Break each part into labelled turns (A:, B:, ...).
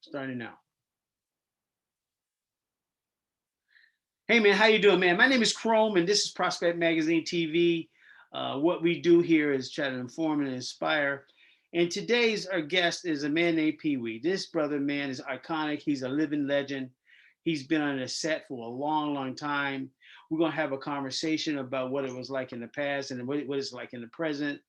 A: Starting now. Hey man, how you doing, man? My name is Chrome, and this is Prospect Magazine TV. What we do here is try to inform and inspire. And today's our guest is a man named Pee Wee. This brother, man, is iconic. He's a living legend. He's been on the set for a long, long time. We're gonna have a conversation about what it was like in the past and what it's like in the present,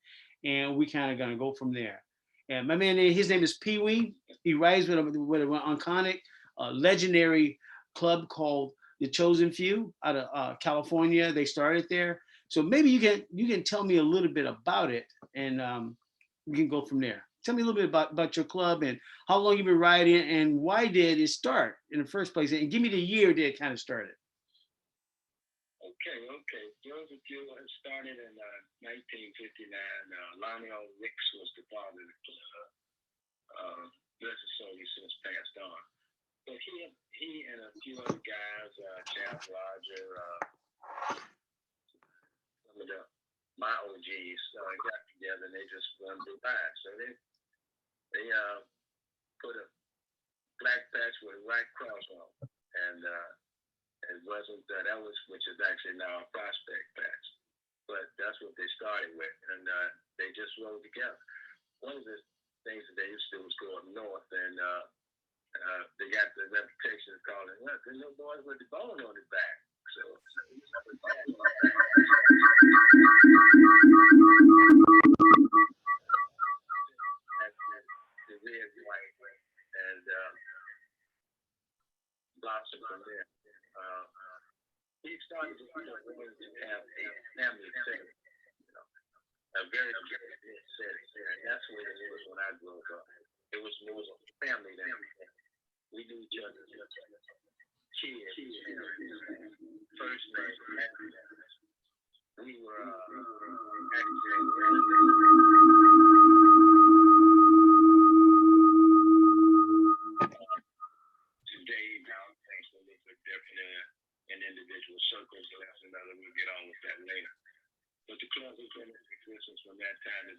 A: and we kind of gonna go from there. And my man, his name is Pee Wee. He rides with an iconic, legendary club called the Chosen Few out of California. They started there, so maybe you can tell me a little bit about it, and we can go from there. Tell me a little bit about your club and how long you've been riding and why did it start in the first place, and give me the year that it kind of started.
B: Okay. Joseph Pugh started in 1959. Lionel Ricks was the father of the club. Bless his soul, he's since passed on. But he and a few other guys, Chad Roger, some of my OGs, got together and they just run through by. So they put a black patch with a white cross on, and it wasn't that was, which is actually now a prospect patch, but that's what they started with, and they just rolled together. One of the things that they used to do was go up north, and they got the reputation of calling the little boys with the bone on his back. So the red, white, and blossom from there. He started to have a family setting, a very good setting, and that's what it was when I grew up. It was more family than anything. We knew each other, kids, first name. We were today now things will look different in individual circles. That's another. We'll get on with that later. But the club has been in existence from that time. It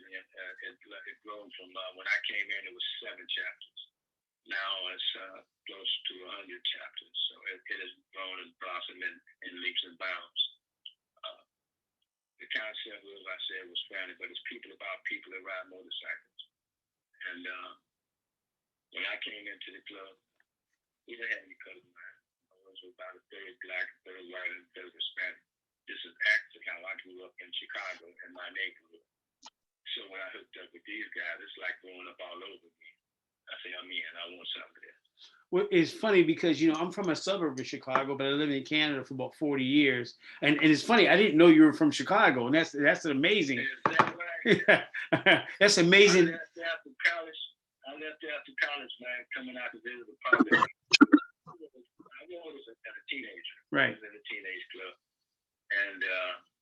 B: grown from when I came in. It was 7 chapters. Now it's close to 100 chapters. So it has grown and blossomed in leaps and bounds. The concept, as I said, was family, but it's people about people that ride motorcycles. And when I came into the club, we didn't have any color line. I was about a third black, a third white, and a third Hispanic. This is actually how I grew up in Chicago in my neighborhood. So when I hooked up with these guys, it's like growing up all over again. I say, I'm in. I want some of this.
A: Well, it's funny because I'm from a suburb of Chicago, but I lived in Canada for about 40 years, and it's funny, I didn't know you were from Chicago, and that's amazing.
B: Is that right?
A: That's amazing.
B: I left after college, man, coming out to visit the public. I was a teenager.
A: Right.
B: I was in a teenage club, and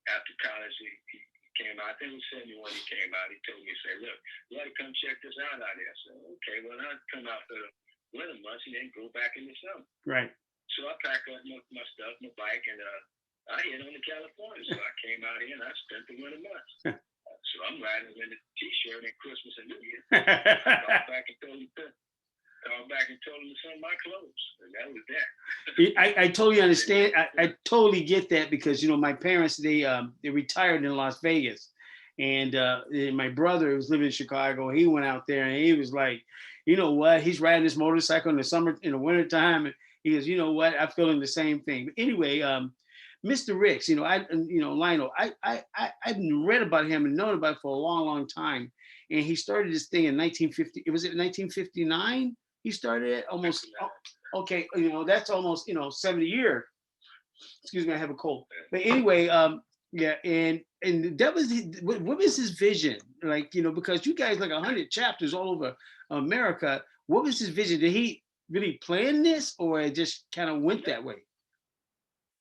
B: after college, he came out. I think it was 71. He came out. He told me, say, look, you got to come check this out there. I said, okay, well, I'd come out for the winter months and then go back in the summer.
A: Right.
B: So I packed up my stuff, my bike, and I hit on to California. So I came out here and I spent the winter months. So I'm riding in a T-shirt in Christmas and New Year. I called back and told him to send my clothes, and that was that.
A: I totally understand. I totally get that because my parents they retired in Las Vegas, and my brother was living in Chicago. He went out there and he was like, you know what? He's riding this motorcycle in the wintertime, and he goes, you know what? I'm feeling the same thing. But anyway, Mr. Ricks, Lionel, I've read about him and known about it for a long, long time. And he started this thing in 1950. Was it 1959? He started it almost. Okay, that's almost 70 years. Excuse me, I have a cold. But anyway, yeah, and that was what was his vision? Like, because you guys like 100 chapters all over America. What was his vision? Did he really plan this, or it just kind of went that way?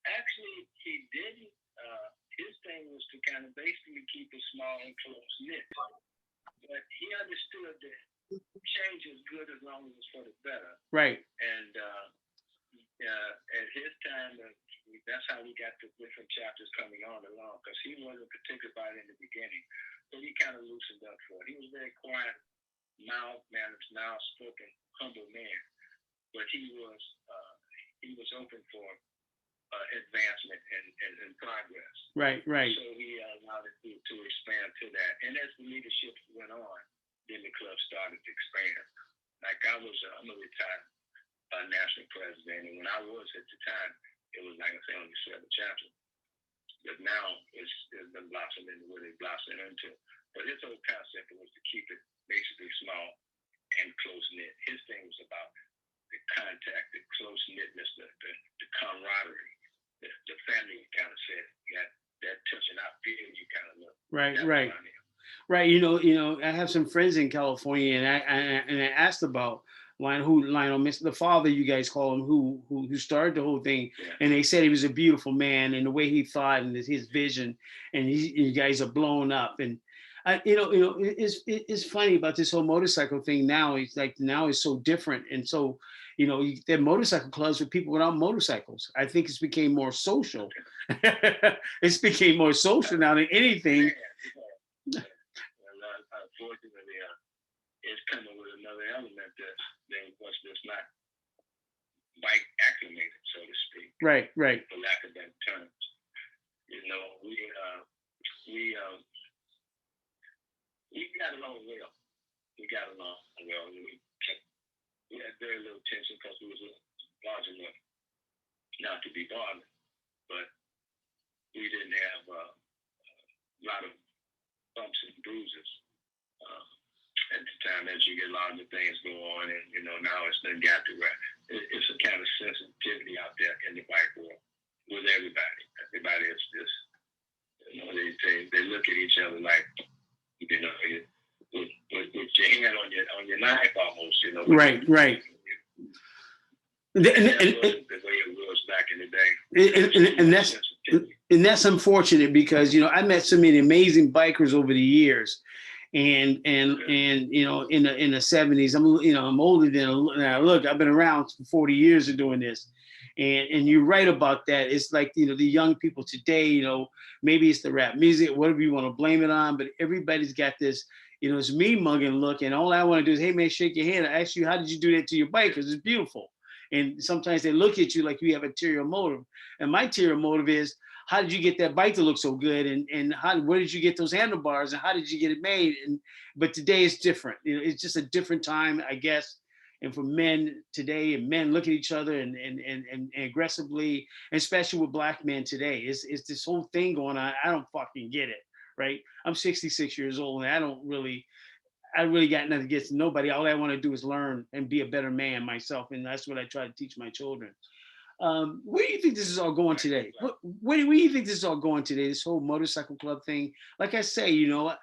B: Actually, he didn't. His thing was to kind of basically keep it small and close knit. But he understood that change is good as long as it's for the better.
A: Right.
B: And at his time, that's how we got the different chapters coming on along, because he wasn't particular about it in the beginning, but he kind of loosened up for it. He was very quiet, mild-mannered, mild-spoken, humble man. but he was open for advancement and progress.
A: Right, right.
B: So he allowed it to expand to that. And as the leadership went on, then the club started to expand. Like I'm a retired national president, and when I was at the time, it was like I say only 7 chapters. But now it's been blossomed into what it blossomed into. But his whole concept was to keep it basically small and close knit. His thing was about the contact, the close knitness, the camaraderie, the family kind of said, that touching I feel you kind of look.
A: Right, right. Right, you know, I have some friends in California, and I asked about Lionel, Mr. The father, you guys call him, who started the whole thing,
B: Yeah.
A: and they said he was a beautiful man, and the way he thought and his vision, and you guys are blown up, and it's funny about this whole motorcycle thing now. It's like now it's so different, and so there are motorcycle clubs for people without motorcycles. I think it's became more social. It's became more social now than anything.
B: Unfortunately, it's coming with another element that was just not bike acclimated, so to speak.
A: Right, right.
B: For lack of better terms. We got along well. We got along well. We had very little tension because we was large enough not to be bothered, but we didn't have a lot of bumps and bruises. At the time, as you get larger, things go on, and now it's done got to where it's a kind of sensitivity out there in the bike world with everybody. Everybody is just, they look at each other like, with your hand on your knife almost,
A: Right, right.
B: The way it was back in the day.
A: And that's unfortunate because I met so many amazing bikers over the years, and in the 70s. I'm older than I look. I've been around for 40 years of doing this, and you're right about that. It's like the young people today. Maybe it's the rap music, whatever you want to blame it on, but everybody's got this. It's me mugging look, and all I want to do is, hey man, shake your hand. I ask you, how did you do that to your bike? Because it's beautiful. And sometimes they look at you like you have a ulterior motive. And my ulterior motive is, how did you get that bike to look so good? And where did you get those handlebars? And how did you get it made? But today it's different. It's just a different time, I guess. And for men today, and men look at each other and aggressively, and especially with black men today, it's this whole thing going on. I don't fucking get it, right? I'm 66 years old, and I really got nothing against nobody. All I want to do is learn and be a better man myself, and that's what I try to teach my children. Where do you think this is all going today? Where do you think this is all going today? This whole motorcycle club thing. Like I say, I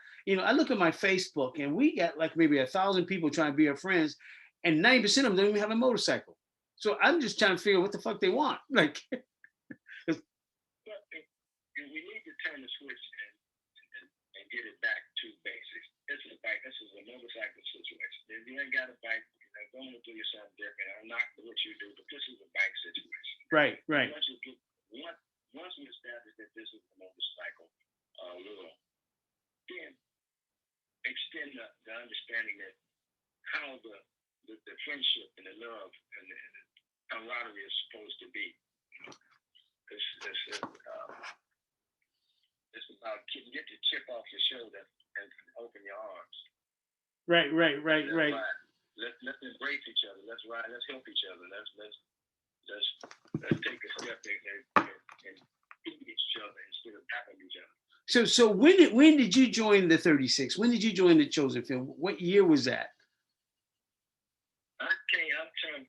A: look at my Facebook, and we got like maybe 1,000 people trying to be our friends, and 90% of them don't even have a motorcycle. So I'm just trying to figure out what the fuck they want. Like,
B: we need to turn the switch and get it back to basics. This is a motorcycle situation. If you ain't got a bike, go and do yourself different. I'm not what you do, but this is a bike situation.
A: Right, right.
B: Once we establish that this is a motorcycle world, then extend the understanding that how the friendship and the love and the camaraderie is supposed to be. It's about get the chip off your shoulder and open your arms.
A: Right.
B: Let's embrace each other. Let's ride. Let's help each other. Let's take a step and feed each other instead of tapping each other.
A: So when did you join the 36? When did you join the Chosen Film? What year was that?
B: I turned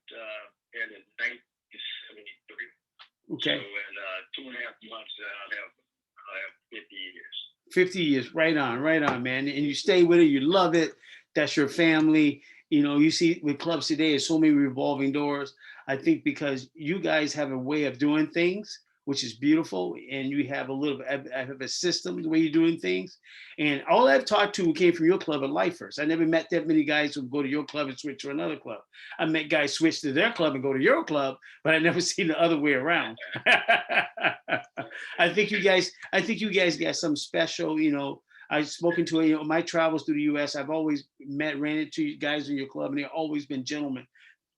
B: in 1973.
A: Okay.
B: So in 2.5 months, I'll have 50 years.
A: 50 years, right on, man. And you stay with it, you love it. That's your family. You see with clubs today, there's so many revolving doors. I think because you guys have a way of doing things, which is beautiful, and you have I have a system, the way you're doing things. And all I've talked to who came from your club are lifers. I never met that many guys who go to your club and switch to another club. I met guys switch to their club and go to your club, but I never seen the other way around. I think you guys got something special. I've spoken to my travels through the U.S. I've always ran into you guys in your club, and they've always been gentlemen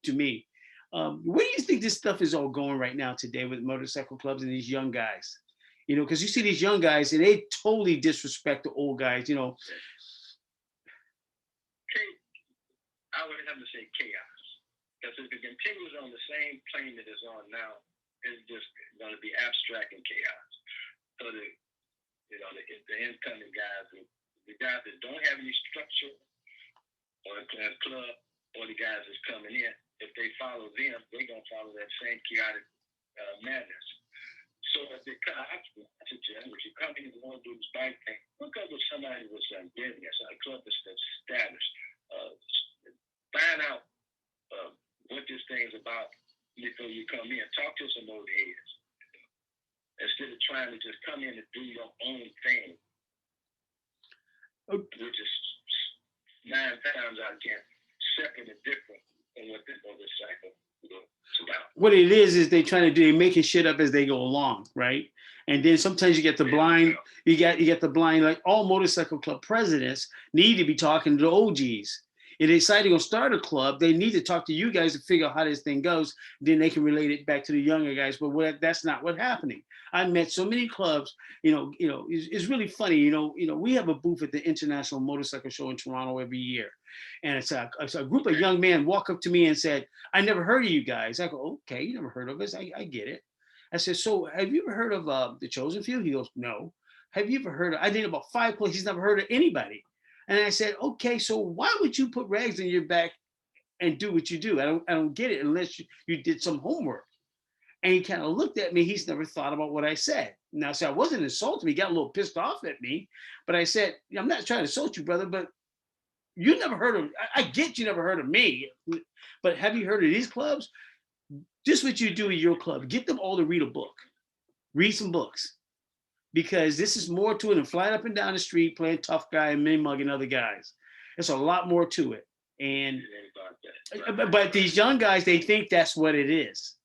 A: to me. Where do you think this stuff is all going right now today with motorcycle clubs and these young guys? You know, because you see these young guys and they totally disrespect the old guys. You know,
B: I would have to say chaos, because if it continues on the same plane that it's on now, it's just going to be abstract and chaos. So the incoming guys, the guys that don't have any structure or a club, or the guys that's coming in, if they follow them, they're going to follow that same chaotic madness. So if they come, I suggest if you come in and want to do this bike thing, look up with somebody with some business, a club that's established. Find out what this thing's about before you come in. Talk to some old heads instead of trying to just come in and do your own thing, which is 9 times out of 10 separate and different than what this motorcycle is about.
A: what it is they're trying to do, they're making shit up as they go along, right? And then sometimes you get the blind, you get the blind, like all motorcycle club presidents need to be talking to the OGs. If they decide to go start a club, they need to talk to you guys to figure out how this thing goes. Then they can relate it back to the younger guys. But that's not what's happening. I met so many clubs. It's really funny. We have a booth at the International Motorcycle Show in Toronto every year, and it's a group of young men walk up to me and said, "I never heard of you guys." I go, "Okay, you never heard of us? I get it." I said, "So have you ever heard of the Chosen Few?" He goes, "No." Have you ever heard of? I did about 5 places. He's never heard of anybody. And I said, okay, so why would you put rags in your back and do what you do? I don't get it unless you did some homework. And he kind of looked at me. He's never thought about what I said. Now, so I wasn't insulting him. He got a little pissed off at me. But I said, I'm not trying to insult you, brother, but you never heard of, I get you never heard of me. But have you heard of these clubs? Just what you do in your club. Get them all to read a book. Read some books. Because this is more to it than flying up and down the street playing tough guy and mini mugging other guys. There's a lot more to it. And but these young guys, they think that's what it is.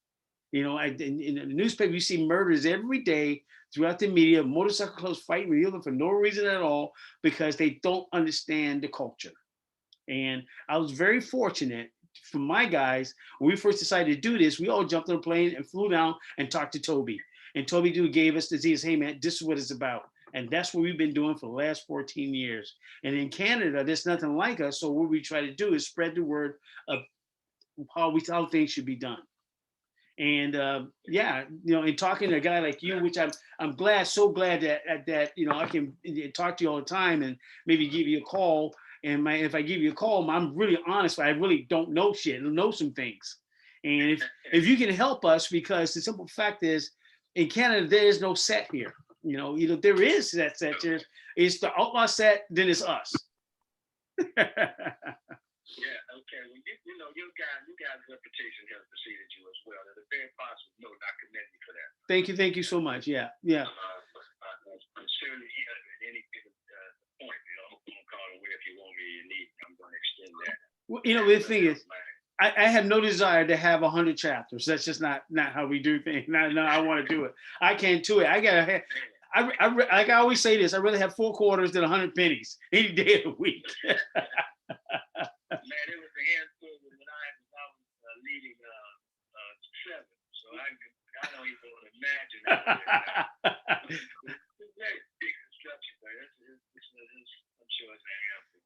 A: In the newspaper, you see murders every day throughout the media, motorcycle clubs fighting with each other for no reason at all, because they don't understand the culture. And I was very fortunate for my guys, when we first decided to do this, we all jumped on a plane and flew down and talked to Toby. And Toby Dude gave us the disease, hey man, this is what it's about. And that's what we've been doing for the last 14 years. And in Canada, there's nothing like us. So what we try to do is spread the word of how things should be done. And in talking to a guy like you, which I'm so glad that I can talk to you all the time and maybe give you a call. And if I give you a call, I'm really honest, but I really don't know shit. I know some things. And if you can help us, because the simple fact is, in Canada, there is no set here. There is that set here. It's the outlaw set, then it's us.
B: Yeah, okay. Well, you guys' reputation has preceded you as well. There's a very positive note. I commend you for that.
A: Thank you so much. Yeah.
B: I'm certainly here at any given point. I'm going to call away if you want me, you need. I'm going to extend that.
A: Well, the thing is, I have no desire to have 100 chapters. That's just not how we do things. No, I want to do it. I can't do it. Like I always say this, I'd rather have 4 quarters than 100 pennies any day of the week.
B: Man, it was a handful when I was leading 7. So I don't even want to imagine that. It's very big construction, but I'm sure it's a handful.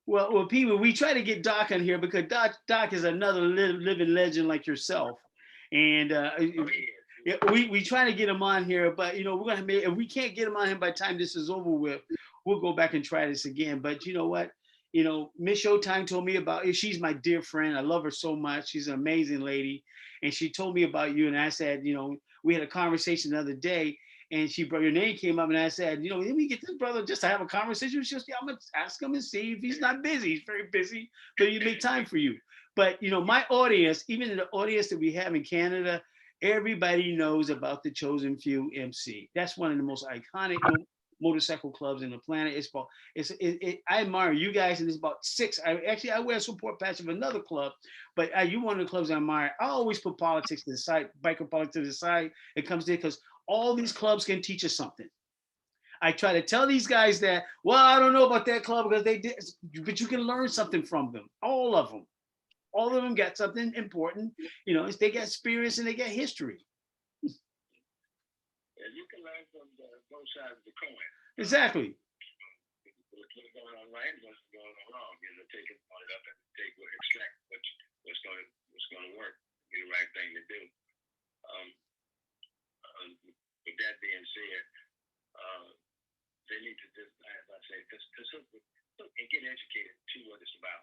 A: Well, people, we try to get Doc on here because Doc is another living legend like yourself, and we try to get him on here. But we're gonna if we can't get him on here by the time this is over with, we'll go back and try this again. But you know what? Miss Showtime told me about it. She's my dear friend. I love her so much. She's an amazing lady, and she told me about you. And I said, we had a conversation the other day. And your name came up, and I said, let me get this brother just to have a conversation. She goes, I'm going to ask him and see if he's not busy. He's very busy, but he'll make time for you. But, my audience, even in the audience that we have in Canada, everybody knows about the Chosen Few MC. That's one of the most iconic motorcycle clubs in the planet. I admire you guys, and there's about 6. I wear a support patch of another club, but you're one of the clubs I admire. I always put politics to the side, biker politics to the side. It comes there because all these clubs can teach us something. I try to tell these guys that, I don't know about that club because they did, but you can learn something from them, all of them. all of them got something important. You know, they got experience and they got history.
B: And you can learn from both sides of the coin.
A: Exactly.
B: What's going on right, and what's going on wrong. You know, take it up and extract what's going to work, be the right thing to do. With that being said, they need to just, as I say, and get educated to what it's about.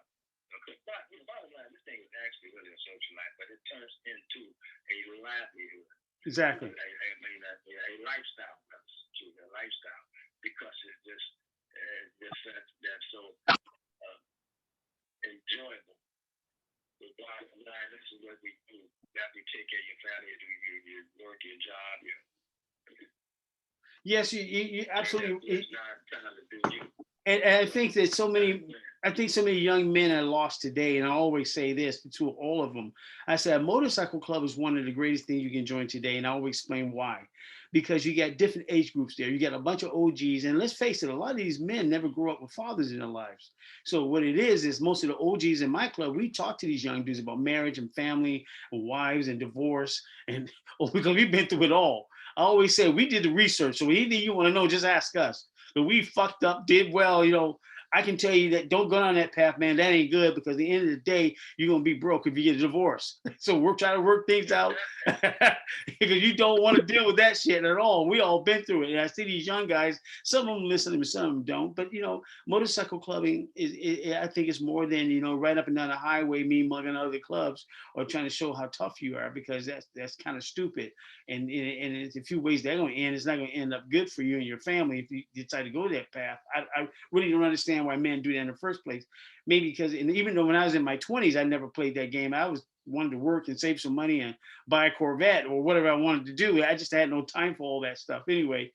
B: Because bottom line, this thing is actually really a social life, but it turns into a livelihood.
A: Exactly.
B: A lifestyle, a lifestyle, because it's just that's so enjoyable. The bottom line, this is what we do. That we take care of your family, do your work, your job,
A: Yes, you absolutely.
B: It's not time to do you.
A: And I think that so many young men are lost today. And I always say this to all of them. I said, a motorcycle club is one of the greatest things you can join today. And I will explain why. Because you got different age groups there. You got a bunch of OGs. And let's face it, a lot of these men never grew up with fathers in their lives. So what it is most of the OGs in my club, we talk to these young dudes about marriage and family and wives and divorce. And because we've been through it all. I always say we did the research. So anything you want to know, just ask us. But we fucked up, did well, you know. I can tell you that don't go down that path, man. That ain't good, because at the end of the day, you're gonna be broke if you get a divorce. So we're trying to work things out because you don't want to deal with that shit at all. We all been through it. And I see these young guys, some of them listen to me, some of them don't. But you know, motorcycle clubbing I think it's more than, you know, right up and down the highway, me mugging other clubs or trying to show how tough you are, because that's kind of stupid. And it's a few ways they're gonna end. It's not gonna end up good for you and your family if you decide to go that path. I really don't understand why men do that in the first place. Maybe because, and even though when I was in my 20s, I never played that game. I was wanted to work and save some money and buy a Corvette or whatever I wanted to do. I just had no time for all that stuff. Anyway,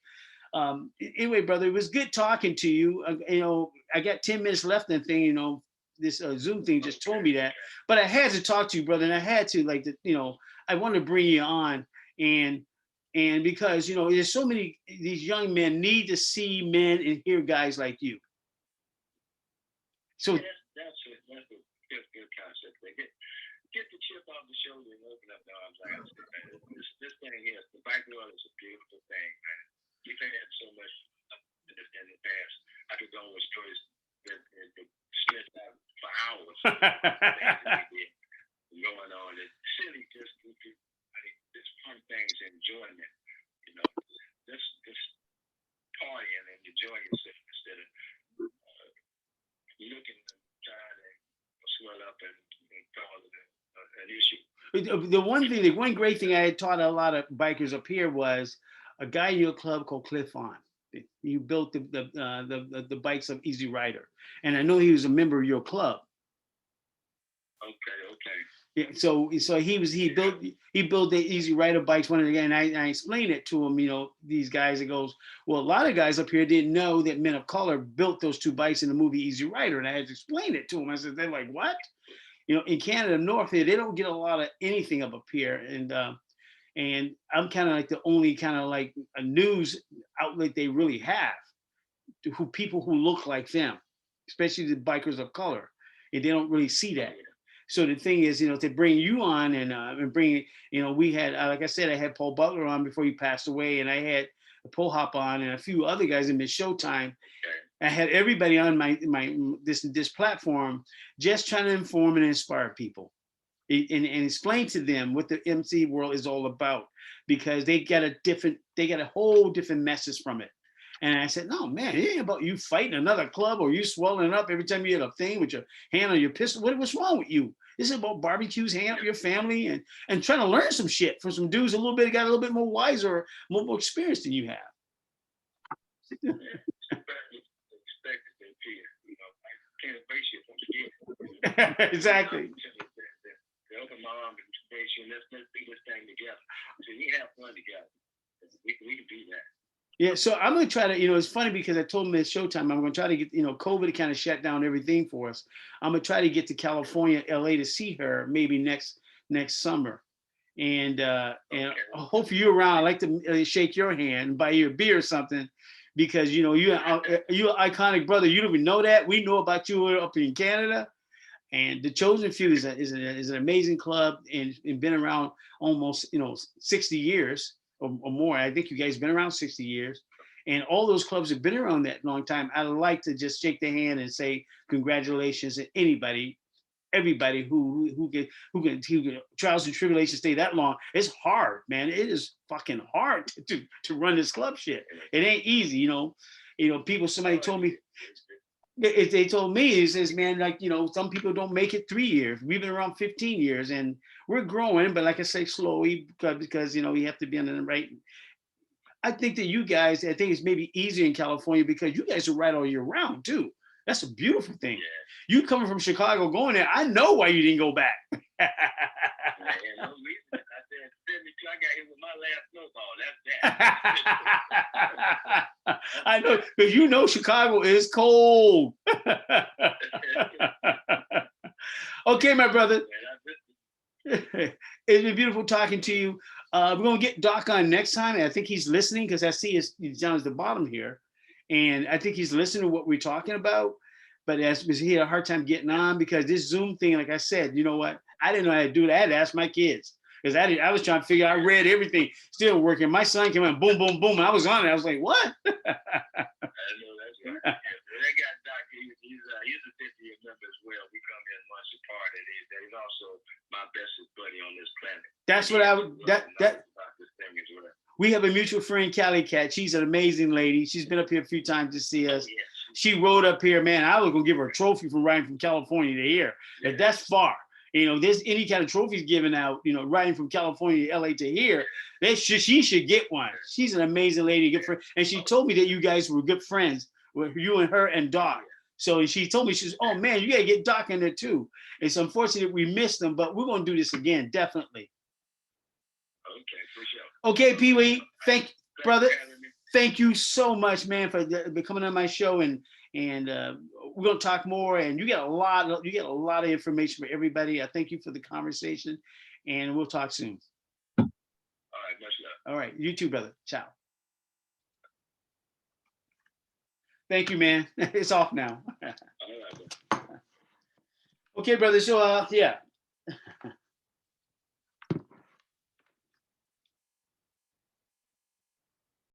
A: brother, it was good talking to you. You know, I got 10 minutes left in the thing. You know, this Zoom thing just told me that, but I had to talk to you, brother, and I had to you know, I wanted to bring you on and because, you know, there's so many, these young men need to see men and hear guys like you. So
B: that's a good concept. Get the chip off the shoulder and open up the arms. Like I said, man, this thing here, the bike world is a beautiful thing, man. We've had so much in the past. I could go with stories that stretch out for hours. Going on, it's silly, just fun things, enjoyment. You know, this partying and enjoy yourself instead of looking and trying to swell up and cause an issue.
A: The one great thing I had taught a lot of bikers up here was a guy in your club called Cliff On. You built the bikes of Easy Rider, and I know he was a member of your club.
B: Okay.
A: Yeah, so he built the Easy Rider bikes. One of the, and I explained it to him. You know, these guys. It goes, well, a lot of guys up here didn't know that men of color built those two bikes in the movie Easy Rider, and I had to explain it to him. I said, they're like, what? You know, in Canada North here, they don't get a lot of anything up here, and I'm kind of like the only kind of like a news outlet they really have, people who look like them, especially the bikers of color, and they don't really see that. So the thing is, you know, to bring you on and bring, you know, we had, like I said, I had Paul Butler on before he passed away, and I had Paul Hop on and a few other guys in the Showtime. I had everybody on this platform, just trying to inform and inspire people and explain to them what the MC world is all about, because they got a whole different message from it. And I said, no, man, it ain't about you fighting another club or you swelling up every time you hit a thing with your hand on your pistol. What's wrong with you? This is about barbecues, hanging out with your family, and trying to learn some shit from some dudes got a little bit more wiser, more experience than you have. Exactly.
B: The open my arms and embrace you, and let's do this thing together. So we have fun together. We can do that.
A: Yeah, so I'm gonna try to, you know, it's funny because I told him at Showtime I'm gonna try to get, you know, COVID kind of shut down everything for us. I'm gonna try to get to California, LA to see her maybe next summer, and hopefully you're around. I'd like to shake your hand and buy you a beer or something, because you know you're an iconic brother. You don't even know that. We know about you up in Canada, And the Chosen Few is an amazing club and been around almost 60 years or more. I think you guys been around 60 years. And all those clubs have been around that long time. I'd like to just shake their hand and say congratulations to anybody, everybody who can trials and tribulations stay that long. It's hard, man. It is fucking hard to run this club shit. It ain't easy, people. Somebody told me, they told me, he says, man, like, some people don't make it 3 years. We've been around 15 years and we're growing, but like I say, slowly because you have to be on the right. I think that I think it's maybe easier in California because you guys are right all year round too. That's a beautiful thing.
B: Yeah.
A: You coming from Chicago going there, I know why you didn't go back.
B: No reason. I said 72, I got hit with my last snowball. That's that.
A: I know, because Chicago is cold. Okay, my brother. It's been beautiful talking to you. We're gonna get Doc on next time. And I think he's listening because I see he's down at the bottom here, and I think he's listening to what we're talking about. But he had a hard time getting on because this Zoom thing, like I said, you know what? I didn't know how to do that. I had to ask my kids because I was trying to figure out. I read everything, still working. My son came in, boom, boom, boom. And I was on it. I was like, what?
B: I know that's right. Yeah. Well, that guy Doc, he's a 50-year member as well. We come in once apart, and he's also my bestest buddy on this planet.
A: That's what we have a mutual friend, Callie Cat. She's an amazing lady. She's been up here a few times to see us.
B: Yeah.
A: She rode up here, man. I was gonna give her a trophy for riding from California to here.
B: Yeah.
A: If that's far. There's any kind of trophies given out, riding from California to LA to here, she should get one. She's an amazing lady, good friend. And she told me that you guys were good friends, with you and her and Doc. So she told me, she says, oh man, you gotta get Doc in there too. It's unfortunate we missed them, but we're gonna do this again, definitely.
B: Okay, for sure.
A: Okay, Pee Wee, brother. Thank you so much, man, for coming on my show, and we're gonna talk more. And you get a lot of information for everybody. I thank you for the conversation, and we'll talk soon.
B: All right, much love.
A: All right, you too, brother. Ciao. Thank you, man. It's off now.
B: All right.
A: Okay, brother. So yeah.